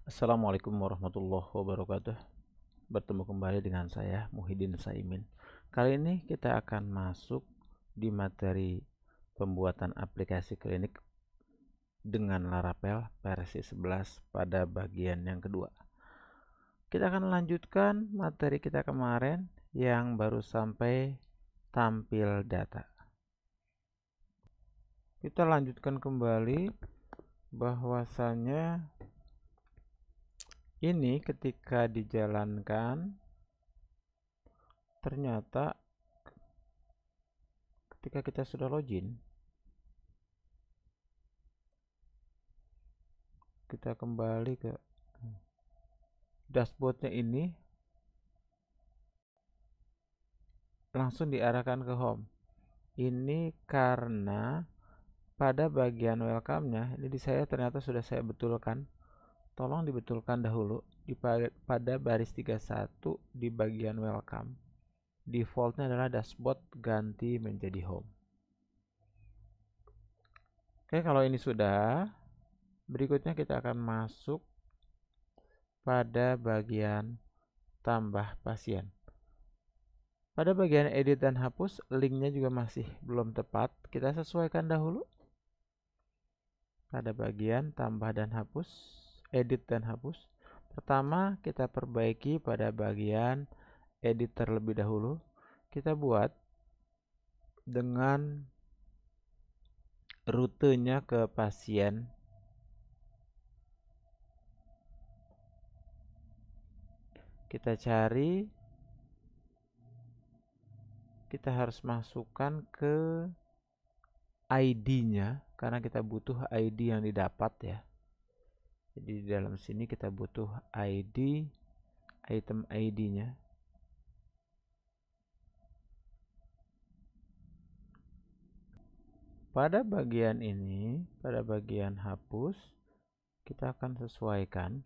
Assalamualaikum warahmatullahi wabarakatuh. Bertemu kembali dengan saya Muhyiddin Saimin. Kali ini kita akan masuk di materi pembuatan aplikasi klinik dengan Laravel versi 11 pada bagian yang kedua. Kita akan lanjutkan materi kita kemarin yang baru sampai tampil data. Kita lanjutkan kembali bahwasanya ini ketika dijalankan ternyata ketika kita sudah login, kita kembali ke dashboardnya ini, langsung diarahkan ke home. Ini karena pada bagian welcome-nya ini di saya ternyata sudah saya betulkan. Tolong dibetulkan dahulu pada baris 31 di bagian welcome. Defaultnya adalah dashboard, ganti menjadi home. Oke, kalau ini sudah, berikutnya kita akan masuk pada bagian tambah pasien. Pada bagian edit dan hapus, linknya juga masih belum tepat. Kita sesuaikan dahulu. Pada bagian tambah dan hapus, edit dan hapus. Pertama, kita perbaiki pada bagian edit terlebih dahulu. Kita buat dengan rutenya ke pasien. Kita cari, kita harus masukkan ke ID-nya karena kita butuh ID yang didapat ya. Jadi di dalam sini kita butuh ID, item ID-nya. Pada bagian ini, pada bagian hapus, kita akan sesuaikan.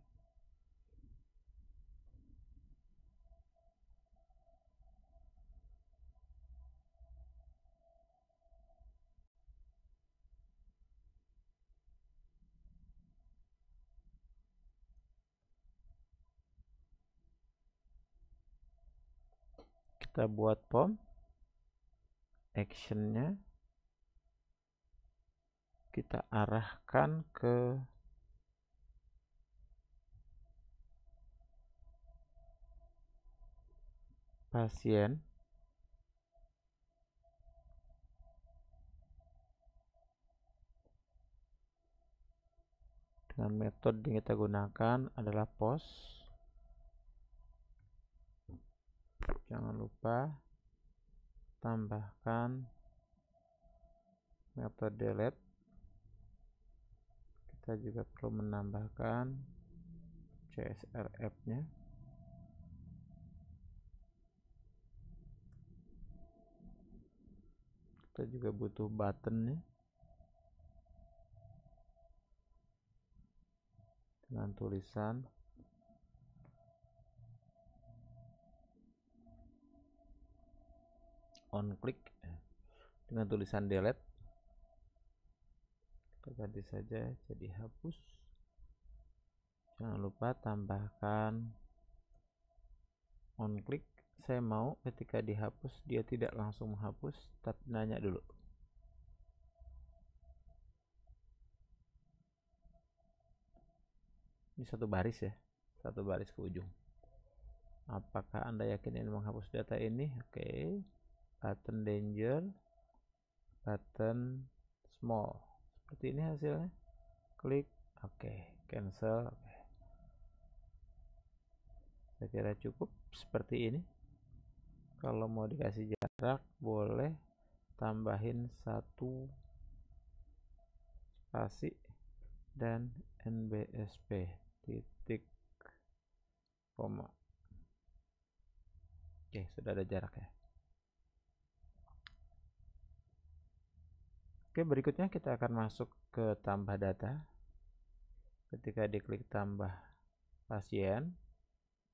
Kita buat form, action-nya kita arahkan ke pasien. Dengan metode yang kita gunakan adalah post. Jangan lupa tambahkan metode delete. Kita juga perlu menambahkan CSRF-nya. Kita juga butuh button-nya dengan tulisan on click dengan tulisan delete. Kita ganti saja jadi hapus. Jangan lupa tambahkan on click. Saya mau ketika dihapus dia tidak langsung menghapus, tapi nanya dulu. Ini satu baris ya, satu baris ke ujung. Apakah Anda yakin ini menghapus data ini? Oke. Button danger, button small. Seperti ini hasilnya. Klik, oke. Cancel, oke. Saya kira cukup seperti ini. Kalau mau dikasih jarak, boleh tambahin satu spasi dan NBSP titik koma. Oke, sudah ada jarak ya. Oke, berikutnya kita akan masuk ke tambah data. Ketika diklik tambah pasien,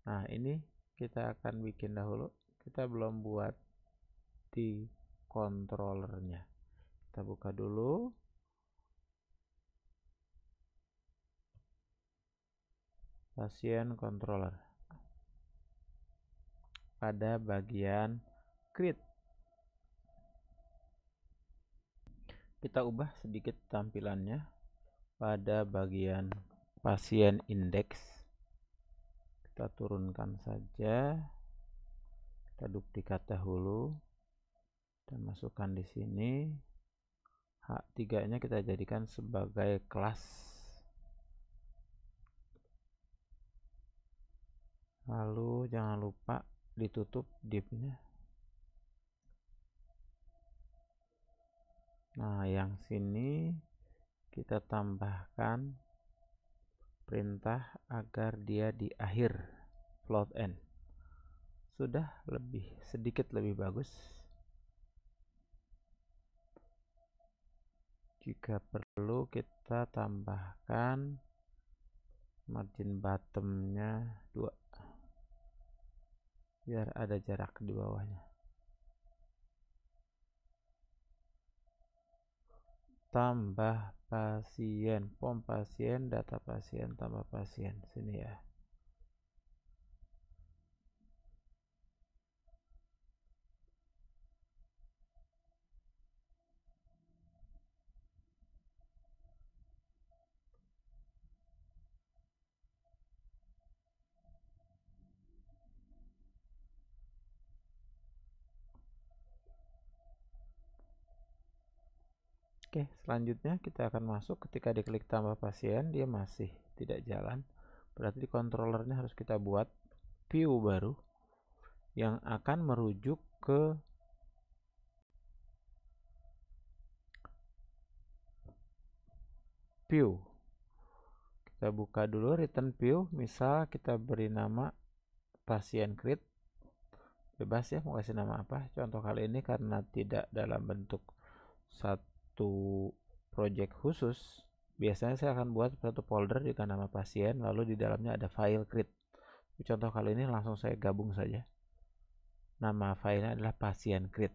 nah ini kita akan bikin dahulu. Kita belum buat di controllernya. Kita buka dulu. pasien controller. Pada bagian create kita ubah sedikit tampilannya. Pada bagian pasien index kita turunkan saja, kita duplikat dahulu dan masukkan di sini. H3 nya kita jadikan sebagai kelas, lalu jangan lupa ditutup div-nya. Nah, yang sini kita tambahkan perintah agar dia di akhir float end. Sudah sedikit lebih bagus. Jika perlu kita tambahkan margin bottomnya 2 biar ada jarak di bawahnya. Tambah pasien, pom pasien, data pasien, tambah pasien. Sini ya. Oke, selanjutnya kita akan masuk. Ketika diklik tambah pasien, dia masih tidak jalan. Berarti di controllernya harus kita buat view baru yang akan merujuk ke view. Kita buka dulu return view. Misal kita beri nama pasien create. Bebas ya mau kasih nama apa. Contoh kali ini karena tidak dalam bentuk satu project khusus, biasanya saya akan buat satu folder dengan nama pasien, lalu di dalamnya ada file create. Contoh kali ini langsung saya gabung saja. Nama filenya adalah pasien create.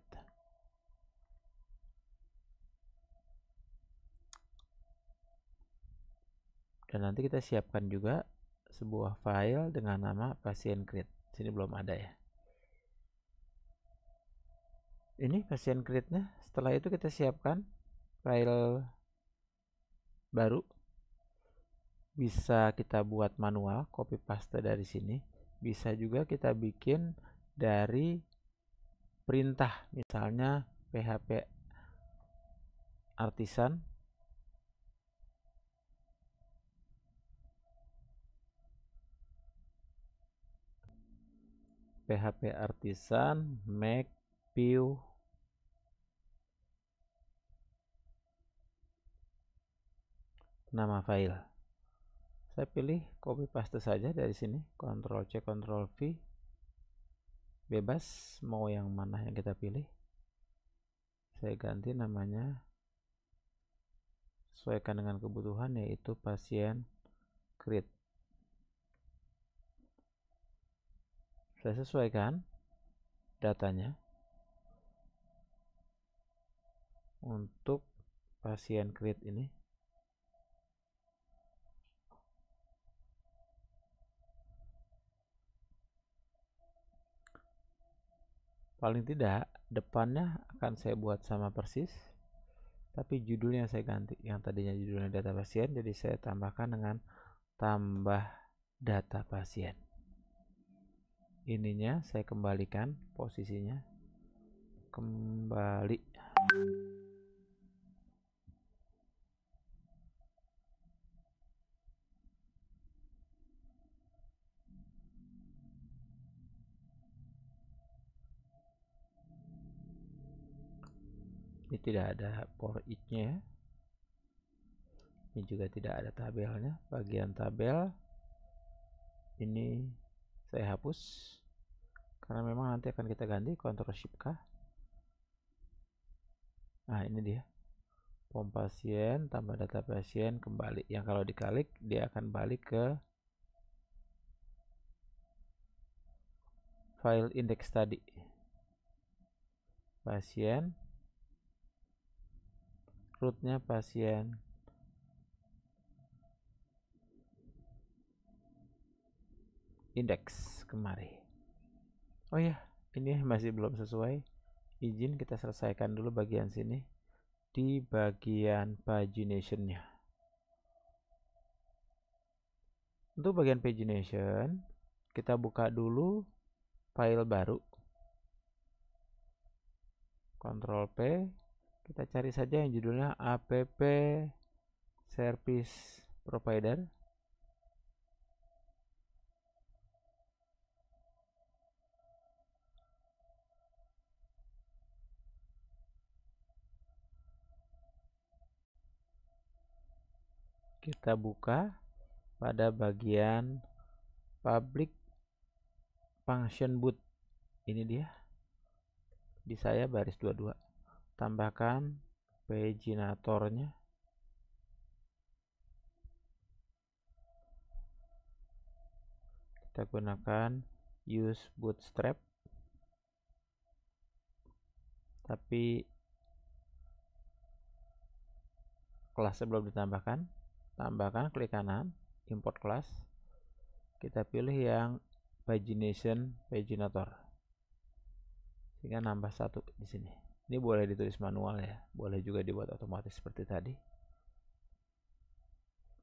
Dan nanti kita siapkan juga sebuah file dengan nama pasien create. Sini belum ada ya. Ini pasien create-nya. Setelah itu kita siapkan file baru. Bisa kita buat manual, copy paste dari sini. Bisa juga kita bikin dari perintah, misalnya PHP artisan make view nama file. Saya pilih copy paste saja dari sini, Ctrl C Ctrl V, bebas mau yang mana yang kita pilih. Saya ganti namanya sesuaikan dengan kebutuhan, yaitu pasien create. Saya sesuaikan datanya untuk pasien create ini. Paling tidak depannya akan saya buat sama persis, tapi judulnya saya ganti. Yang tadinya judulnya data pasien, jadi saya tambahkan dengan tambah data pasien. Ininya saya kembalikan posisinya, kembali. Ini tidak ada for each-nya. Ini juga tidak ada tabelnya. Bagian tabel ini saya hapus karena memang nanti akan kita ganti. Ctrl Shift K. Nah, ini dia. Pom pasien tambah data pasien kembali. Yang kalau diklik dia akan balik ke file index tadi. Pasien, rootnya pasien indeks kemari. Oh ya, ini masih belum sesuai. Izin kita selesaikan dulu bagian sini. Di bagian pagination-nya. Untuk bagian pagination, kita buka dulu file baru. Ctrl P. Kita cari saja yang judulnya app service provider. Kita buka pada bagian public function boot. Ini dia. Di saya baris 22. Tambahkan paginatornya. Kita gunakan use bootstrap. Tapi kelasnya belum ditambahkan. Tambahkan, klik kanan, import kelas. Kita pilih yang paginator. Sehingga nambah satu di sini. Ini boleh ditulis manual ya, boleh juga dibuat otomatis seperti tadi.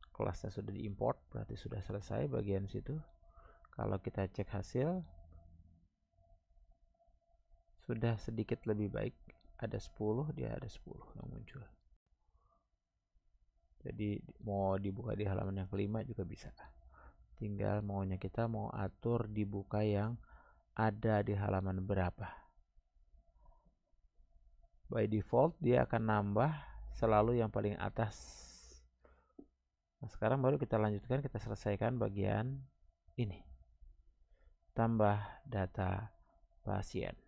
Kelasnya sudah diimport, berarti sudah selesai bagian situ. Kalau kita cek hasil, sudah sedikit lebih baik. Ada 10, dia ada 10 yang muncul. Jadi mau dibuka di halaman yang kelima juga bisa. Tinggal maunya kita mau atur dibuka yang ada di halaman berapa. By default dia akan nambah selalu yang paling atas. Nah, sekarang baru kita lanjutkan, kita selesaikan bagian ini. Tambah data pasien.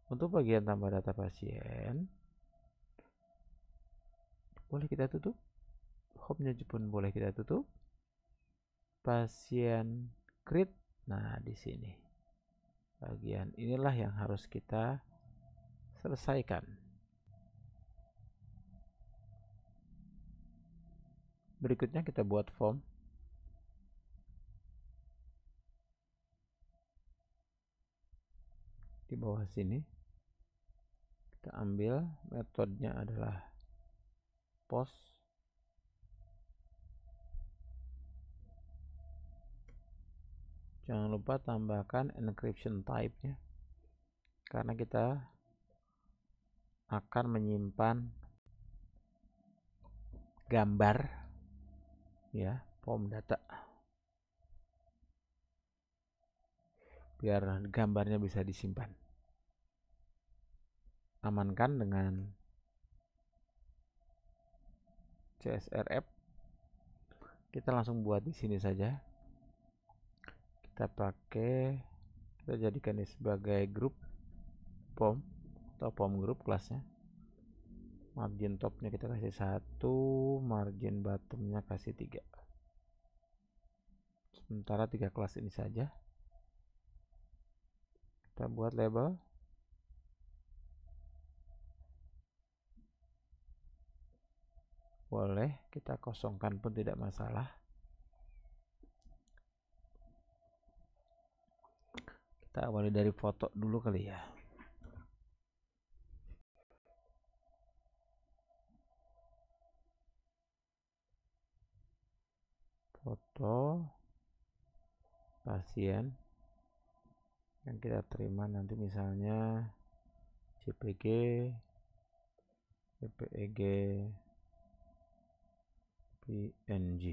Untuk bagian tambah data pasien, boleh kita tutup. Home-nya pun boleh kita tutup. Pasien create. Nah, di sini. Bagian inilah yang harus kita selesaikan. Berikutnya kita buat form. Di bawah sini. Kita ambil metodenya adalah post. Jangan lupa tambahkan encryption type-nya. Karena kita akan menyimpan gambar ya, form data. Biar gambarnya bisa disimpan. Amankan dengan CSRF. Kita langsung buat di sini saja. Kita jadikan ini sebagai grup form atau form group kelasnya. Margin topnya kita kasih 1, margin bottomnya kasih 3. Sementara 3 kelas ini saja. Kita buat label. Boleh kita kosongkan pun tidak masalah. Kita awali dari foto dulu kali ya. Foto pasien yang kita terima nanti misalnya JPG, JPEG, PNG.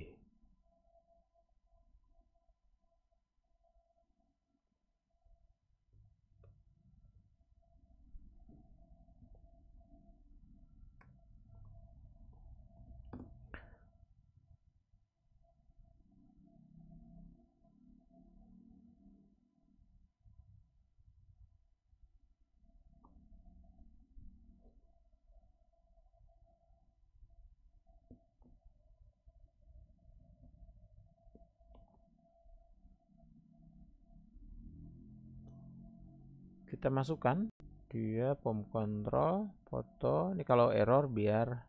Kita masukkan dia form control, foto. Ini kalau error biar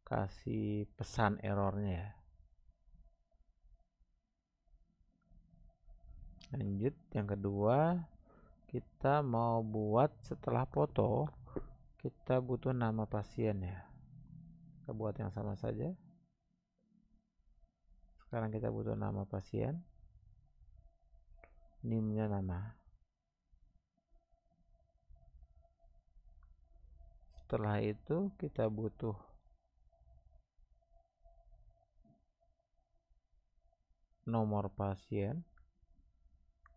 kasih pesan errornya ya. Lanjut, yang kedua kita mau buat setelah foto, kita butuh nama pasien ya. Kita buat yang sama saja. Sekarang kita butuh nama pasien, NIM-nya nama. Setelah itu kita butuh nomor pasien,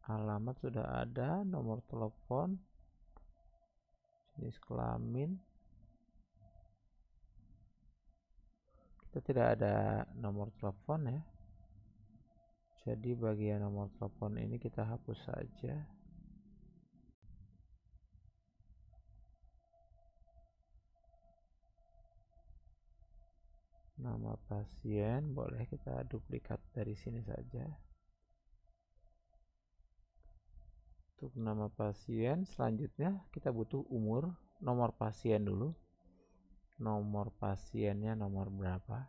alamat sudah ada, nomor telepon, jenis kelamin. Kita tidak ada nomor telepon ya, jadi bagian nomor telepon ini kita hapus saja. Nama pasien boleh kita duplikat dari sini saja. Untuk nama pasien, selanjutnya kita butuh umur, nomor pasien dulu. Nomor pasiennya nomor berapa?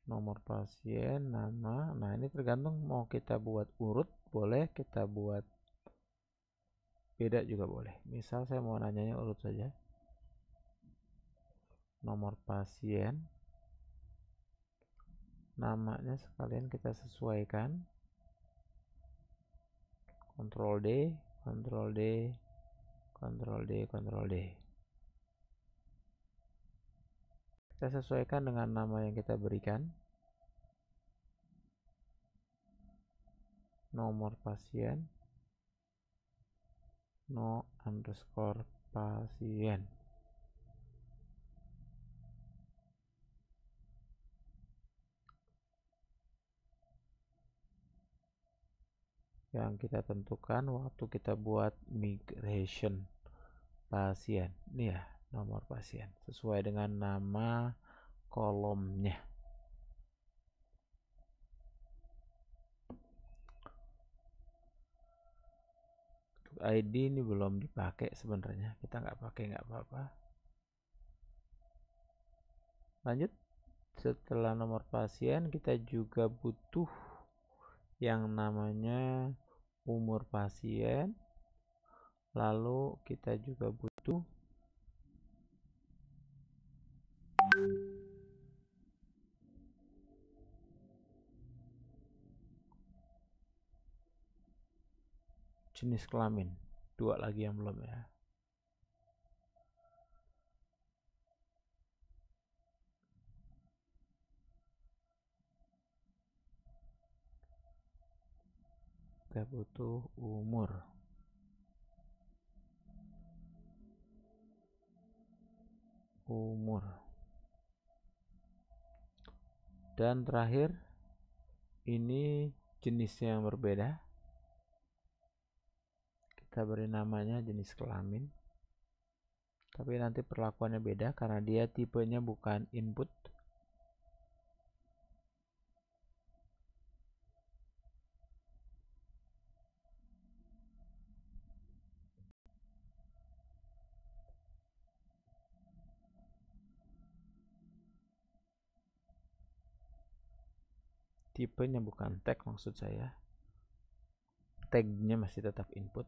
Nomor pasien, nama. Nah, ini tergantung mau kita buat urut, boleh kita buat beda juga boleh. Misal saya mau nanyanya urut saja. Nomor pasien, namanya sekalian kita sesuaikan. Ctrl D, Ctrl D, Ctrl D, Ctrl D. Kita sesuaikan dengan nama yang kita berikan. Nomor pasien, no underscore pasien. Yang kita tentukan waktu kita buat migration pasien. Ini ya nomor pasien sesuai dengan nama kolomnya. Untuk ID ini belum dipakai sebenarnya, kita nggak pakai nggak apa-apa. Lanjut, setelah nomor pasien kita juga butuh yang namanya umur pasien, lalu kita juga butuh jenis kelamin. Dua lagi yang belum ya. Kita butuh umur. Dan terakhir ini jenisnya yang berbeda, kita beri namanya jenis kelamin, tapi nanti perlakuannya beda karena dia tipenya bukan input. Tipenya bukan tag, maksud saya tagnya masih tetap input.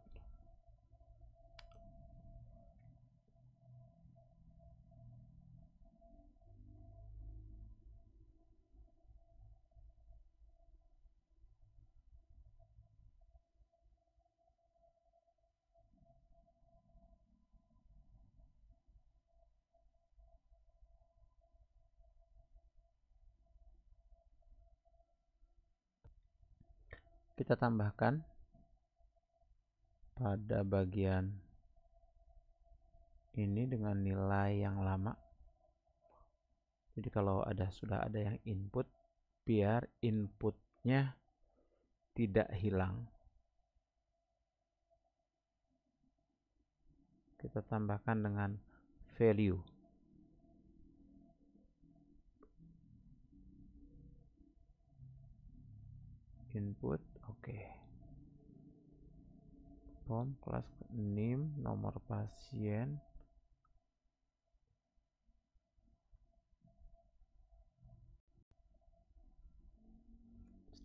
Kita tambahkan pada bagian ini dengan nilai yang lama. Jadi kalau sudah ada yang input, biar inputnya tidak hilang, kita tambahkan dengan value. Input, oke. Form kelas name, nomor pasien,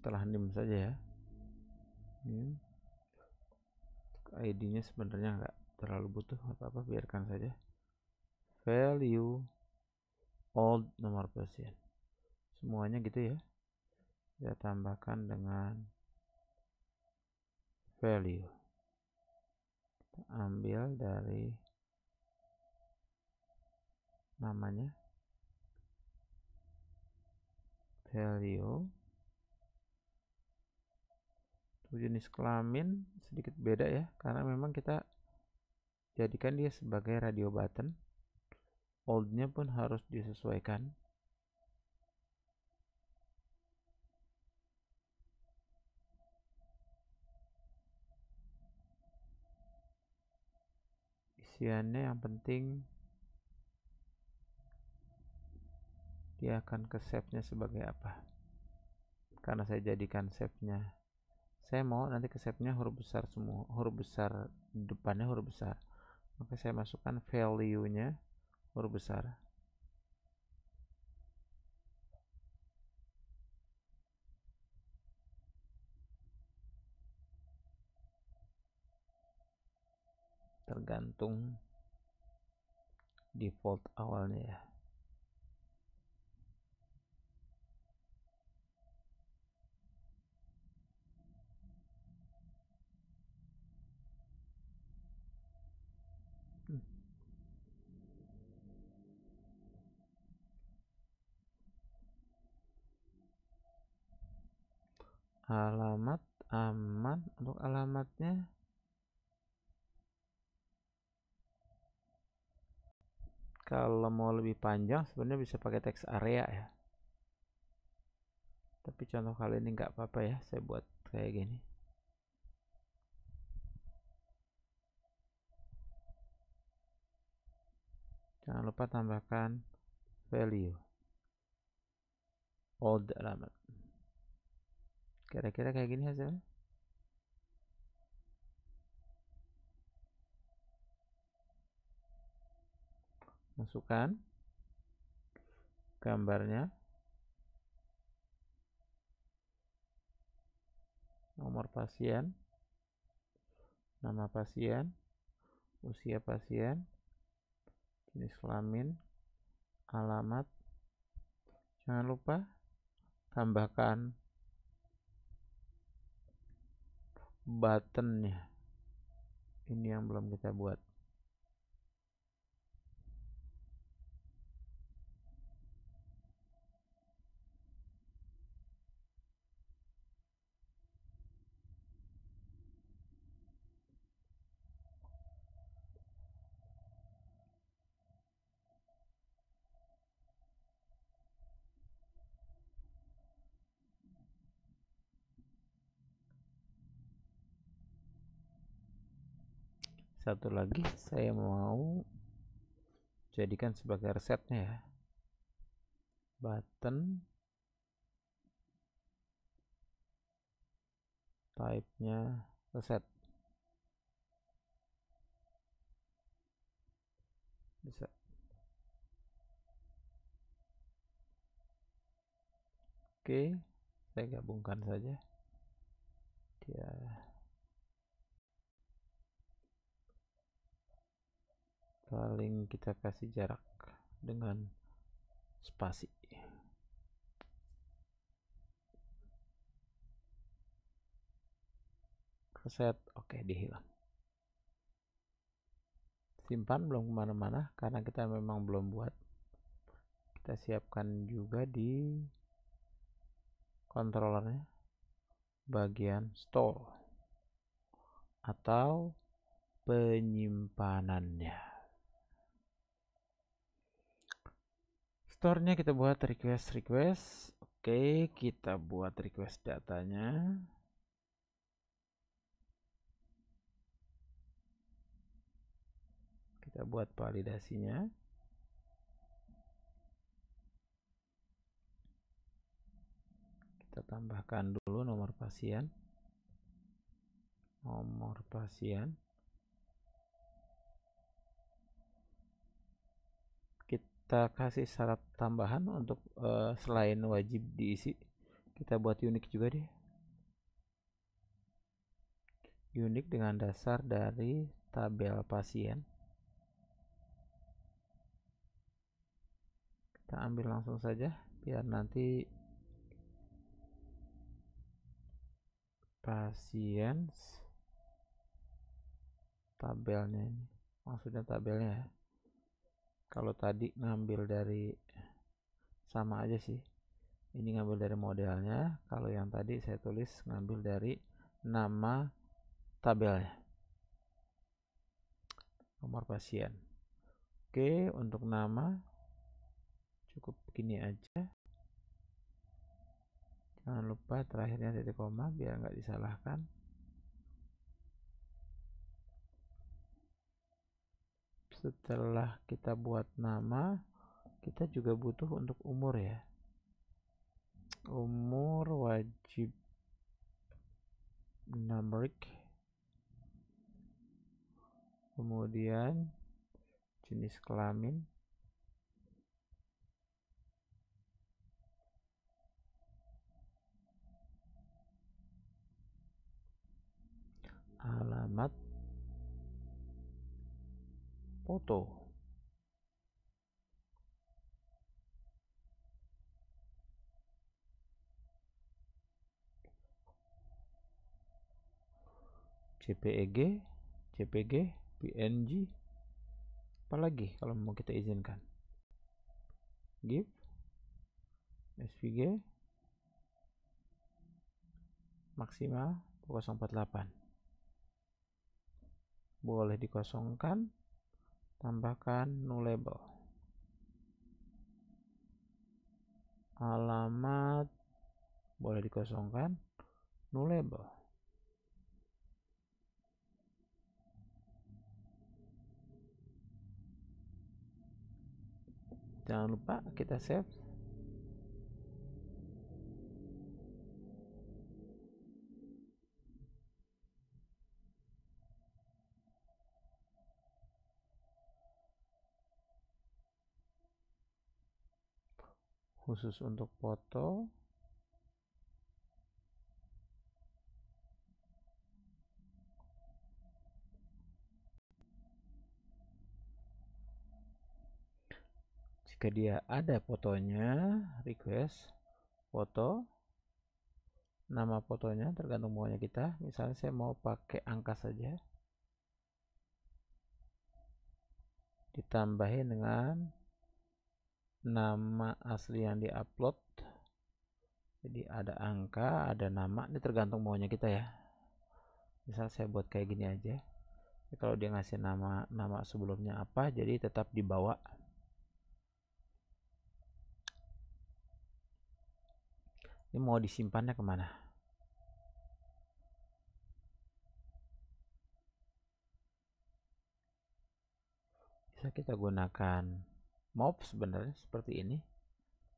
setelah NIM saja ya. NIM. ID-nya sebenarnya nggak terlalu butuh, apa-apa biarkan saja. Value old nomor pasien, semuanya gitu ya. Kita tambahkan dengan value. Kita ambil dari namanya value. Jenis kelamin sedikit beda ya, karena memang kita jadikan dia sebagai radio button. Oldnya pun harus disesuaikan. Isiannya yang penting dia akan ke save-nya sebagai apa. Karena saya jadikan save-nya, saya mau nanti ke save-nya huruf besar semua, huruf besar depannya huruf besar, maka saya masukkan value-nya huruf besar. Tergantung default awalnya ya. Alamat aman. Untuk alamatnya kalau mau lebih panjang sebenarnya bisa pakai teks area ya, tapi contoh kali ini nggak apa-apa ya, saya buat kayak gini. Jangan lupa tambahkan value old alamat. Kira-kira kayak gini hasilnya. Masukkan gambarnya, nomor pasien, nama pasien, usia pasien, jenis kelamin, alamat. Jangan lupa tambahkan buttonnya. Ini yang belum kita buat. Satu lagi saya mau jadikan sebagai resepnya ya, button type-nya reset. Bisa. Oke, saya gabungkan saja. Dia paling kita kasih jarak dengan spasi. Reset, oke, dihilang. Simpan, belum kemana-mana karena kita memang belum buat. Kita siapkan juga di controllernya bagian store atau penyimpanannya. Store-nya kita buat request. Oke, kita buat request datanya. Kita buat validasinya. Kita tambahkan dulu nomor pasien. Kita kasih syarat tambahan untuk selain wajib diisi, kita buat unik juga deh. unik dengan dasar dari tabel pasien. Kita ambil langsung saja biar nanti pasien tabelnya ini, maksudnya tabelnya ya. Kalau tadi ngambil dari, sama aja sih, ini ngambil dari modelnya. Kalau yang tadi saya tulis ngambil dari nama tabelnya, nomor pasien. Oke, untuk nama cukup begini aja, jangan lupa terakhirnya titik koma biar nggak disalahkan. Setelah kita buat nama, kita juga butuh untuk umur ya. Umur wajib numerik, kemudian jenis kelamin, alamat, foto, JPEG, JPG, PNG, apalagi kalau mau kita izinkan, GIF, SVG, maksimal 048, boleh dikosongkan, tambahkan nullable, alamat boleh dikosongkan, nullable. Jangan lupa kita save. Khusus untuk foto, jika dia ada fotonya, request foto, nama fotonya tergantung maunya kita. Misalnya saya mau pakai angka saja, ditambahin dengan nama asli yang diupload. Jadi ada angka, ada nama, ini tergantung maunya kita ya. Misal saya buat kayak gini aja. Kalau dia ngasih nama sebelumnya apa, jadi tetap dibawa. Ini mau disimpannya kemana? Bisa kita gunakan mob sebenarnya seperti ini.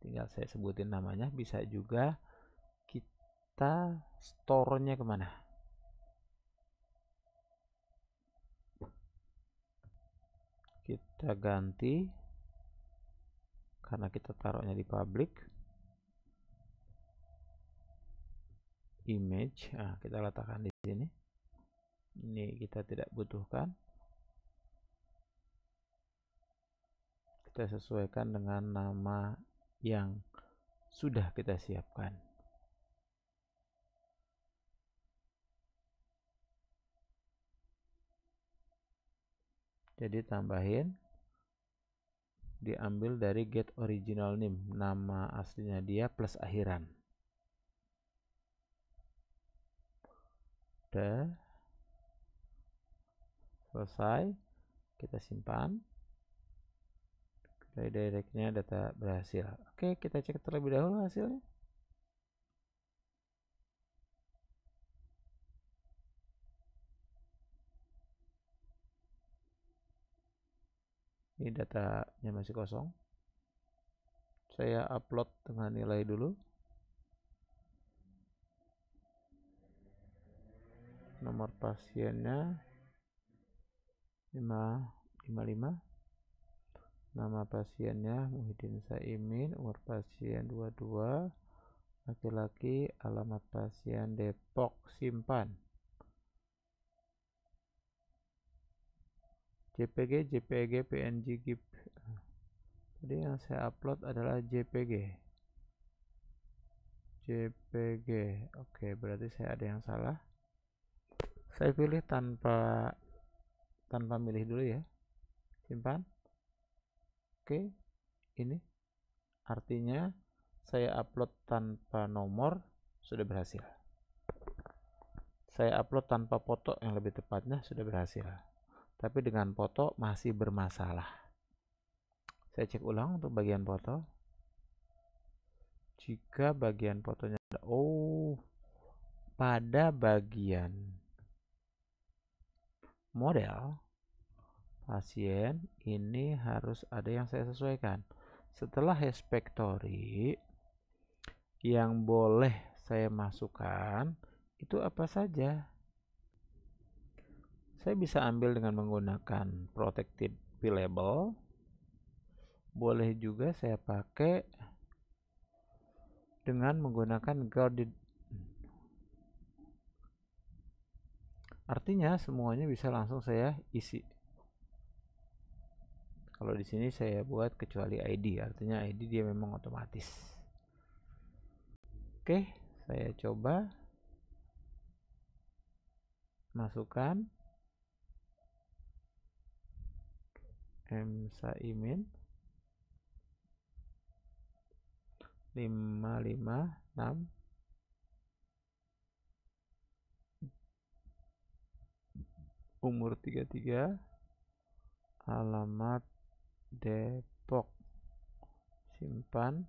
Tinggal saya sebutin namanya. Bisa juga kita store-nya kemana? Kita ganti, karena kita taruhnya di public, image. Nah, kita letakkan di sini. Ini kita tidak butuhkan. Kita sesuaikan dengan nama yang sudah kita siapkan. Jadi tambahin, diambil dari get original name, nama aslinya dia plus akhiran. Udah selesai, kita simpan. Redirectnya data berhasil. Oke, kita cek terlebih dahulu hasilnya. Ini datanya masih kosong. Saya upload dengan nilai dulu. Nomor pasiennya 555. Nama pasiennya Muhyiddin Saimin, umur pasien 22, laki-laki, alamat pasien Depok, simpan. JPG, JPG, PNG, GIF. Jadi yang saya upload adalah JPG. JPG. Oke, berarti saya ada yang salah. Saya pilih tanpa milih dulu ya. Simpan. Oke, ini artinya saya upload tanpa nomor sudah berhasil. Saya upload tanpa foto, yang lebih tepatnya, sudah berhasil. Tapi dengan foto masih bermasalah. Saya cek ulang untuk bagian foto. Jika bagian fotonya ada, pada bagian model pasien ini harus ada yang saya sesuaikan. Setelah Hexfactory, yang boleh saya masukkan itu apa saja. Saya bisa ambil dengan menggunakan protected label. Boleh juga saya pakai dengan menggunakan guarded. Artinya semuanya bisa langsung saya isi. Kalau di sini saya buat kecuali ID, artinya ID dia memang otomatis. Oke, saya coba masukkan M. Saimin 556, umur 33, alamat Depok. Simpan.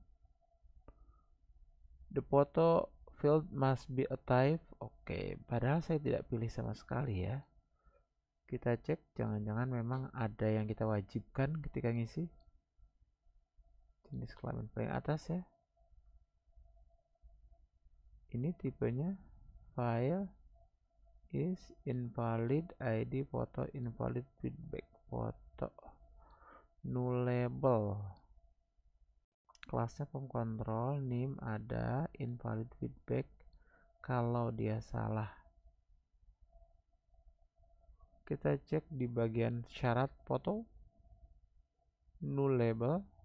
The photo field must be a type. Oke, padahal saya tidak pilih sama sekali ya. Kita cek, jangan-jangan memang ada yang kita wajibkan ketika ngisi. Jenis kelamin paling atas ya. Ini tipenya file is invalid, ID foto invalid, feedback foto, nullable. Kelasnya form control, name ada, invalid feedback kalau dia salah. Kita cek di bagian syarat foto, nullable.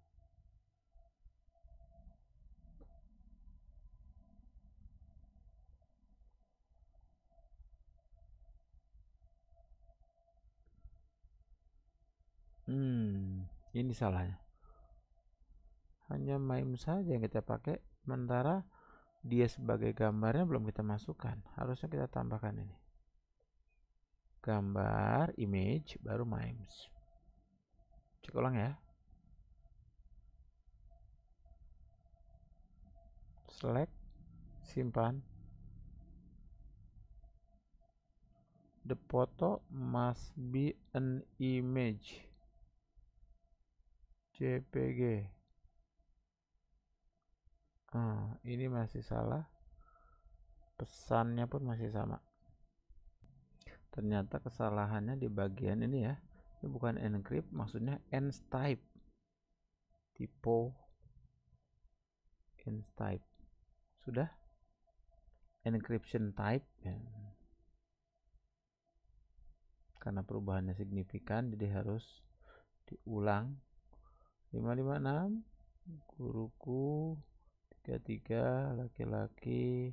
Ini salahnya. Hanya MIME saja yang kita pakai, sementara dia sebagai gambarnya belum kita masukkan. Harusnya kita tambahkan ini. Gambar, image, baru MIMEs. Cek ulang ya. Select, simpan. The photo must be an image. JPG. Ini masih salah. Pesannya pun masih sama. Ternyata kesalahannya di bagian ini ya. Ini bukan encrypt, maksudnya ends type. Typo ends type. Sudah? Encryption type ya. Karena perubahannya signifikan, jadi harus diulang. 556, guruku 33, laki-laki,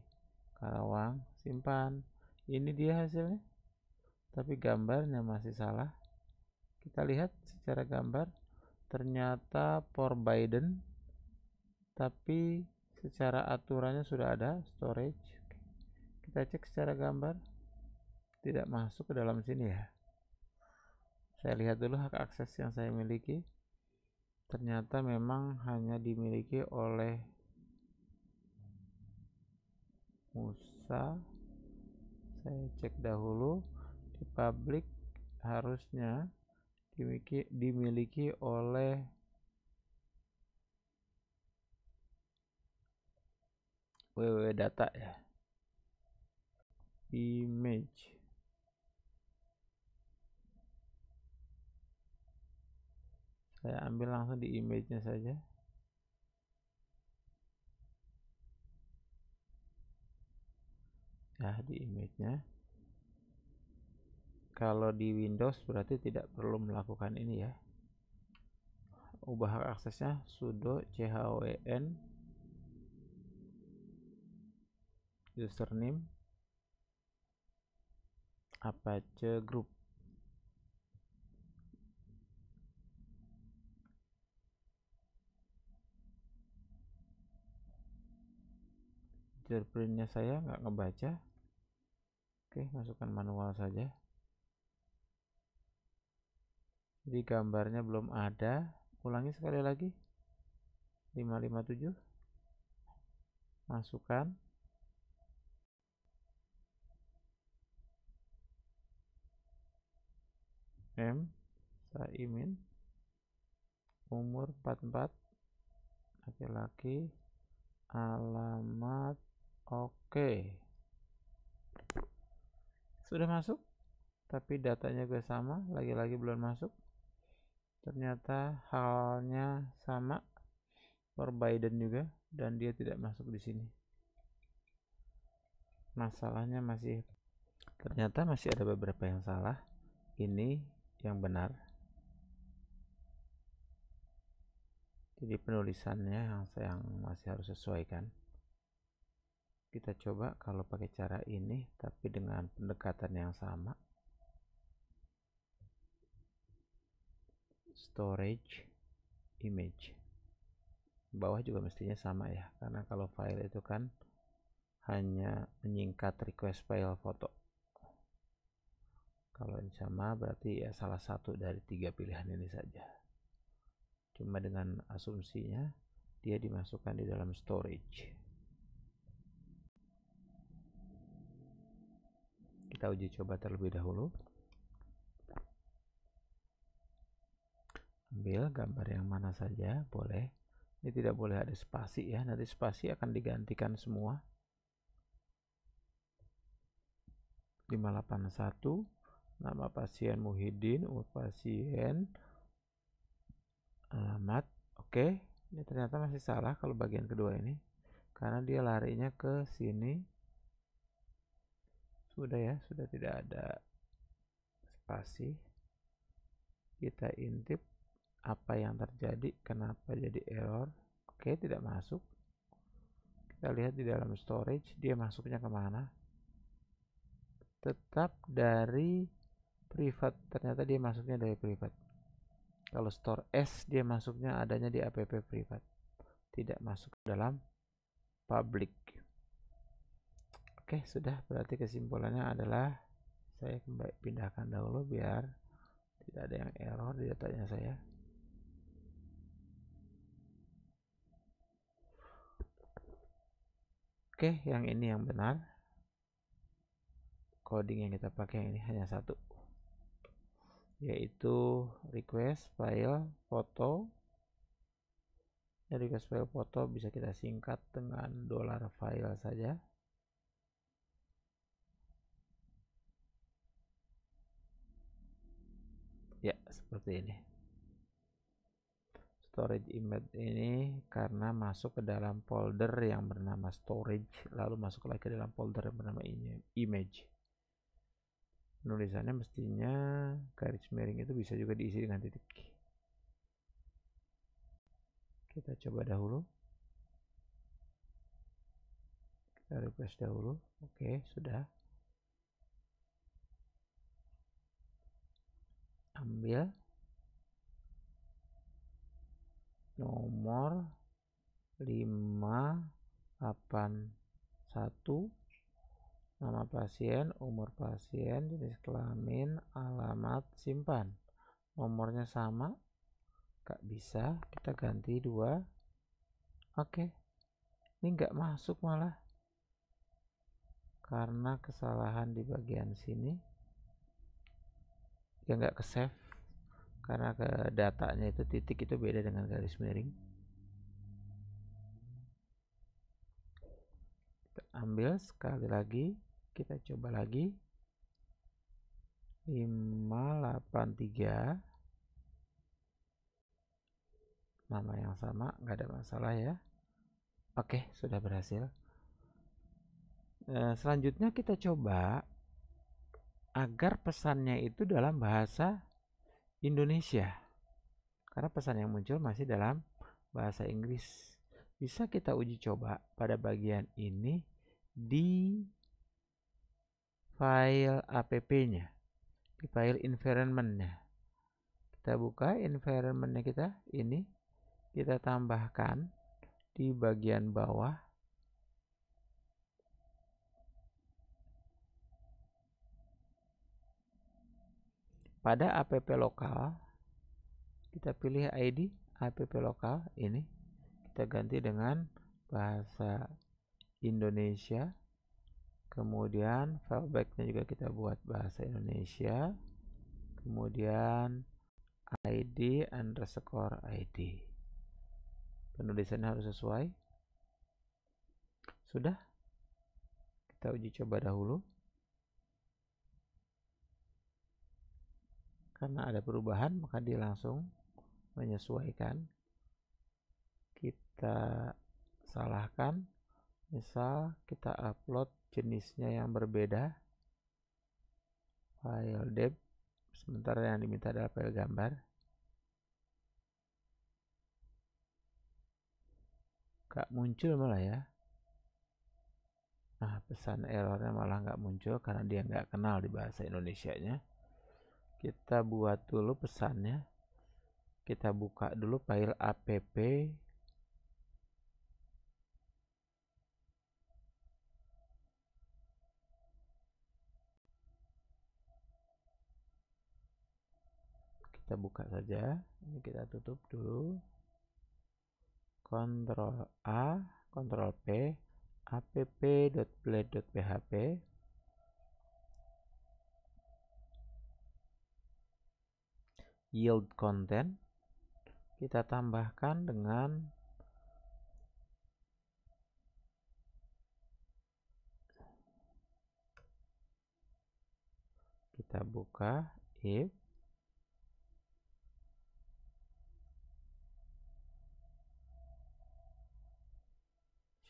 Karawang. Simpan. Ini dia hasilnya, tapi gambarnya masih salah. Kita lihat secara gambar, ternyata forbidden, tapi secara aturannya sudah ada storage. Kita cek secara gambar, tidak masuk ke dalam sini ya. Saya lihat dulu hak akses yang saya miliki. Ternyata memang hanya dimiliki oleh Musa. Saya cek dahulu di public, harusnya dimiliki oleh www.data ya. Image. Saya ambil langsung di image-nya saja. Ya, di image-nya. Kalau di Windows berarti tidak perlu melakukan ini ya. Ubah hak aksesnya sudo chwn username Apache Group. Fingerprintnya saya nggak ngebaca. Oke, masukkan manual saja. Jadi gambarnya belum ada. Ulangi sekali lagi. 557. Masukkan. M Saimin, umur 44, laki-laki, alamat oke. Sudah masuk, tapi datanya juga sama, lagi-lagi belum masuk. Ternyata halnya sama for Biden juga, dan dia tidak masuk di sini. Masalahnya ternyata masih ada beberapa yang salah. Ini yang benar. Jadi penulisannya yang masih harus sesuaikan. Kita coba kalau pakai cara ini tapi dengan pendekatan yang sama. Storage image. Bawah juga mestinya sama ya, karena kalau file itu kan hanya menyingkat request file foto. Kalau ini sama berarti ya salah satu dari 3 pilihan ini saja. Cuma dengan asumsinya dia dimasukkan di dalam storage. Kita uji coba terlebih dahulu. Ambil gambar yang mana saja boleh. Ini tidak boleh ada spasi ya, nanti spasi akan digantikan semua. 581, nama pasien Muhyiddin, umur pasien, alamat. Oke, ini ternyata masih salah kalau bagian kedua ini, karena dia larinya ke sini. Sudah ya, sudah tidak ada spasi. Kita intip apa yang terjadi, kenapa jadi error. Oke, tidak masuk. Kita lihat di dalam storage dia masuknya kemana. Tetap dari private, ternyata dia masuknya dari private. Kalau store S dia masuknya adanya di app private, tidak masuk dalam public. Oke, sudah, berarti kesimpulannya adalah saya kembali pindahkan dahulu biar tidak ada yang error di datanya saya. Oke, yang ini yang benar. Coding yang kita pakai ini hanya satu, yaitu request file foto. Request file foto bisa kita singkat dengan $file saja. Ya, seperti ini. Storage image ini karena masuk ke dalam folder yang bernama storage, lalu masuk lagi ke dalam folder yang bernama image. Penulisannya mestinya garis miring itu bisa juga diisi dengan titik. Kita coba dahulu. Kita refresh dahulu. Oke, sudah. Ambil nomor 581, nama pasien, umur pasien, jenis kelamin, alamat, simpan. Nomornya sama, gak bisa, kita ganti 2. Oke, ini gak masuk malah karena kesalahan di bagian sini. Ya gak ke save karena ke datanya itu titik itu beda dengan garis miring. Kita ambil sekali lagi, kita coba lagi. 583, nama yang sama, nggak ada masalah ya. Oke, sudah berhasil. Selanjutnya kita coba agar pesannya itu dalam bahasa Indonesia. Karena pesan yang muncul masih dalam bahasa Inggris. Bisa kita uji coba pada bagian ini di file app-nya, di file environment-nya. Kita buka environment-nya kita, ini kita tambahkan di bagian bawah. Pada app lokal, kita pilih ID app lokal ini, kita ganti dengan bahasa Indonesia. Kemudian fallback-nya juga kita buat bahasa Indonesia. Kemudian ID underscore ID. Penulisannya harus sesuai. Sudah? Kita uji coba dahulu. Karena ada perubahan, maka dia langsung menyesuaikan. Kita salahkan. Misal kita upload jenisnya yang berbeda, file deb, sementara yang diminta adalah file gambar. Gak muncul malah ya. Nah, pesan errornya malah gak muncul karena dia gak kenal di bahasa Indonesianya. Kita buat dulu pesannya. Kita buka dulu file app. Kita buka saja. Ini kita tutup dulu. Ctrl A, Ctrl P, app.blade.php. Yield content. Kita tambahkan dengan kita buka if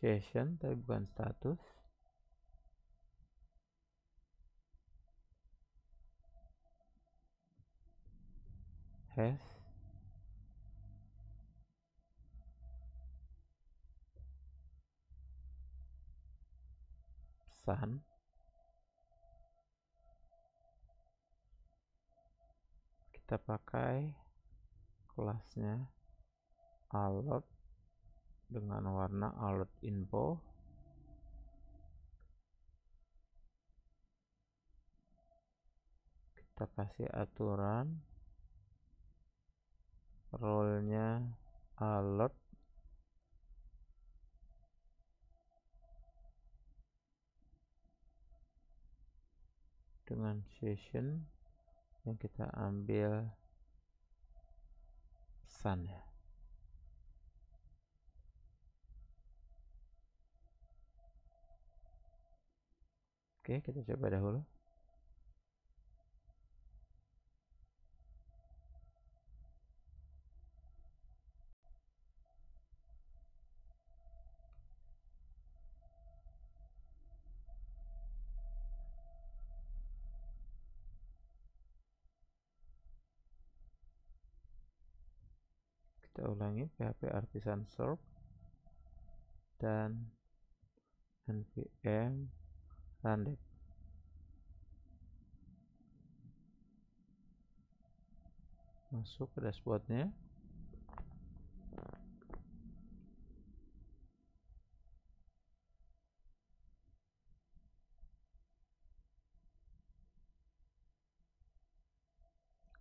session, tapi bukan status. Has pesan. Kita pakai kelasnya alert dengan warna alert info. Kita kasih aturan role-nya alert. Dengan session yang kita ambil pesan ya. Oke, kita coba dahulu. Kita ulangi php artisan serve dan npm random. Masuk ke dashboardnya.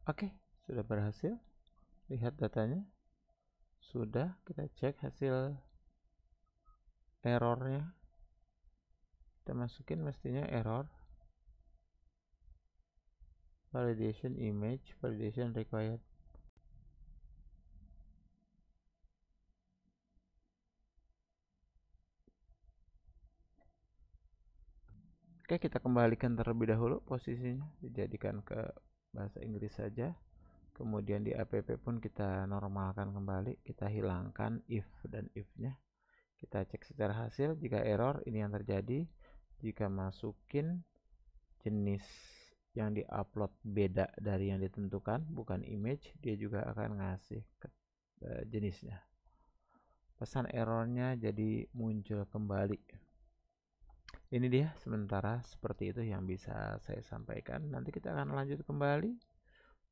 Oke, sudah berhasil. Lihat datanya. Sudah, kita cek hasil errornya. Kita masukin mestinya error. Validation image, validation required. Oke, kita kembalikan terlebih dahulu posisinya, dijadikan ke bahasa Inggris saja. Kemudian di app pun kita normalkan kembali, kita hilangkan if dan if-nya. Kita cek secara hasil, jika error ini yang terjadi. Jika masukin jenis yang diupload beda dari yang ditentukan, bukan image, dia juga akan ngasih jenisnya. Pesan errornya jadi muncul kembali. Ini dia sementara seperti itu yang bisa saya sampaikan. Nanti kita akan lanjut kembali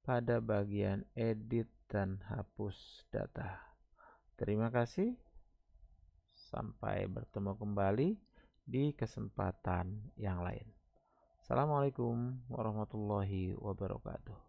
pada bagian edit dan hapus data. Terima kasih. Sampai bertemu kembali di kesempatan yang lain. Assalamualaikum warahmatullahi wabarakatuh.